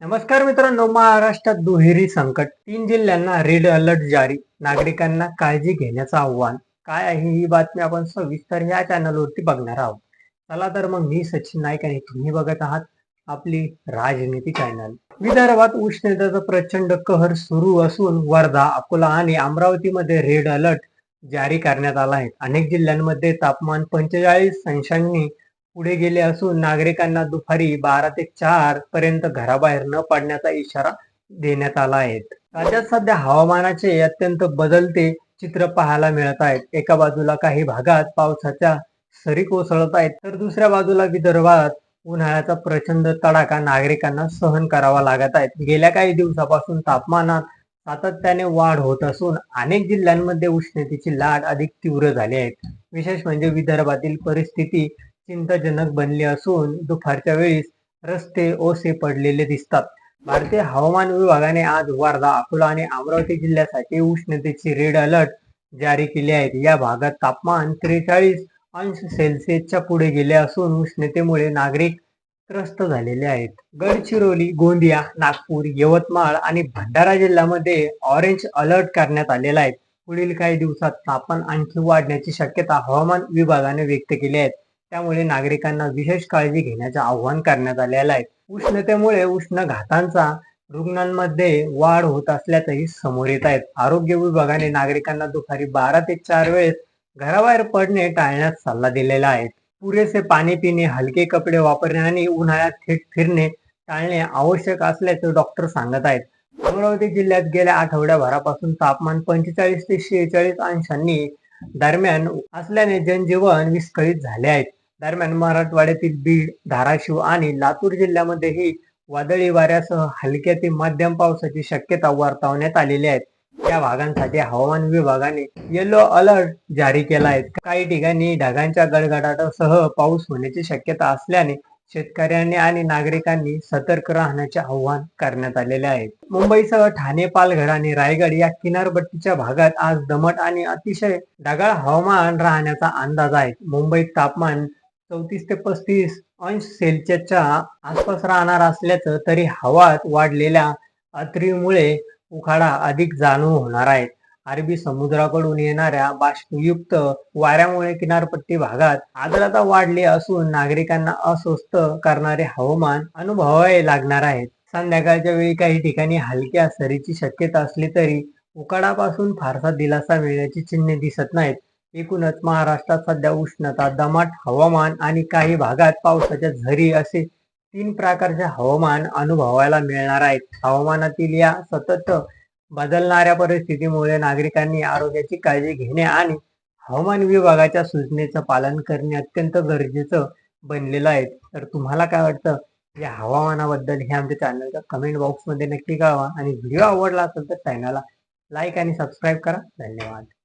नमस्कार मित्रांनो, महाराष्ट्रात दुहेरी संकट, 3 जिल्ह्यांना रेड अलर्ट जारी, नागरिकांना काळजी घेण्याचं आव्हान. काय आहे ही बातमी आपण सविस्तर या चॅनलवरती बघणार आहोत. चला तर मग मी सचिन नाईक आणि तुम्ही बघत आहात आपली राजनीती चॅनल. विदर्भात उष्णतेचा प्रचंड कहर सुरू असून वर्धा, अकोला आणि अमरावतीमध्ये रेड अलर्ट जारी करण्यात आला आहे. अनेक जिल्ह्यांमध्ये तापमान 45 अंशांनी पुढे गेले असून नागरिकांना दुपारी 12 ते 4 पर्यंत घराबाहेर न पडण्याचा इशारा देण्यात आला आहे. राज्यात सध्या हवामानाचे अत्यंत बदलते चित्र पाहायला मिळत आहेत. एका बाजूला काही भागात पावसाच्या सरी कोसळत आहेत, तर दुसऱ्या बाजूला विदर्भात उन्हाळ्याचा प्रचंड तडाखा नागरिकांना सहन करावा लागत आहे. गेल्या काही दिवसापासून तापमानात सातत्याने वाढ होत असून अनेक जिल्ह्यांमध्ये उष्णतेची लाट अधिक तीव्र झाली आहे. विशेष म्हणजे विदर्भातील परिस्थिती चिंताजनक बनली असून दुपारच्या वेळी रस्ते ओसे पडलेले दिसतात. भारतीय हवामान विभागाने आज वर्धा, अकोला आणि अमरावती जिल्ह्यासाठी उष्णतेची रेड अलर्ट जारी केले आहेत. या भागात तापमान 43 अंश सेल्सिअसच्या पुढे गेले असून उष्णतेमुळे नागरिक त्रस्त झालेले आहेत. गडचिरोली, गोंदिया, नागपूर, यवतमाळ आणि भंडारा जिल्ह्यामध्ये ऑरेंज अलर्ट करण्यात आलेला आहे. पुढील काही दिवसात तापमान आणखी वाढण्याची शक्यता हवामान विभागाने व्यक्त केली आहे. त्यामुळे नागरिकांना विशेष काळजी घेण्याचे आवाहन करण्यात आलेले आहे. उष्णतेमुळे उष्माघातांचा रुग्णांमध्ये वाढ होत असल्याचंही समोर येत आहे. आरोग्य विभागाने नागरिकांना दुपारी 12 ते 4 वेळेस घराबाहेर पडणे टाळण्यास सल्ला दिलेला आहे. पुरेसे पाणी पिणे, हलके कपडे वापरणे आणि उन्हाळ्यात थेट फिरणे टाळणे आवश्यक असल्याचं डॉक्टर सांगत आहेत. अमरावती जिल्ह्यात गेल्या आठवड्याभरापासून तापमान 45 ते 46 अंशांनी दरम्यान असल्याने जनजीवन विस्कळीत झाले आहे. दरम्यान मराठवाड्यातील बीड, धाराशिव आणि लातूर जिल्ह्यामध्येही वादळी वाऱ्यासह हलक्या ते मध्यम पावसाची शक्यता वर्तवण्यात आलेली आहे. या भागांसाठी हवामान विभागाने येलो अलर्ट जारी केला आहे. काही ठिकाणी ढगांच्या गडगडाटासह पाऊस होण्याची शक्यता असल्याने शेतकऱ्यांनी आणि नागरिकांनी सतर्क राहण्याचे आवाहन करण्यात आलेले आहे. मुंबईसह ठाणे, पालघर आणि रायगड या किनारपट्टीच्या भागात आज दमट आणि अतिशय ढगाळ हवामान राहण्याचा अंदाज आहे. मुंबईत तापमान 34 ते 35 अंश सेल्सिअसच्या आसपास राहणार असल्याचं तरी हवात वाढलेल्या आर्द्रतेमुळे उकाडा अधिक जाणवू होणार आहे. अरबी समुद्राकडून येणाऱ्या बाष्पयुक्त वाऱ्यामुळे किनारपट्टी भागात आर्द्रता वाढली असून नागरिकांना अस्वस्थ करणारे हवामान अनुभवावे लागणार आहे. संध्याकाळच्या वेळी काही ठिकाणी हलक्या सरीची शक्यता असली तरी उकाडापासून फारसा दिलासा मिळण्याची चिन्हे दिसत नाहीत. एकूणच महाराष्ट्रात सध्या उष्णता, दमट हवामान आणि काही भागात पावसाच्या झरी असे 3 प्रकारचे हवामान अनुभवायला मिळणार आहेत. हवामानातील या सतत बदलणाऱ्या परिस्थितीमुळे नागरिकांनी आरोग्याची काळजी घेणे आणि हवामान विभागाच्या सूचनेचं पालन करणे अत्यंत गरजेचं बनलेलं आहे. तर तुम्हाला काय वाटतं या हवामानाबद्दल हे आमच्या चॅनलच्या कमेंट बॉक्समध्ये नक्की कळवा आणि व्हिडिओ आवडला असेल तर चॅनलला लाईक आणि सबस्क्राईब करा. धन्यवाद.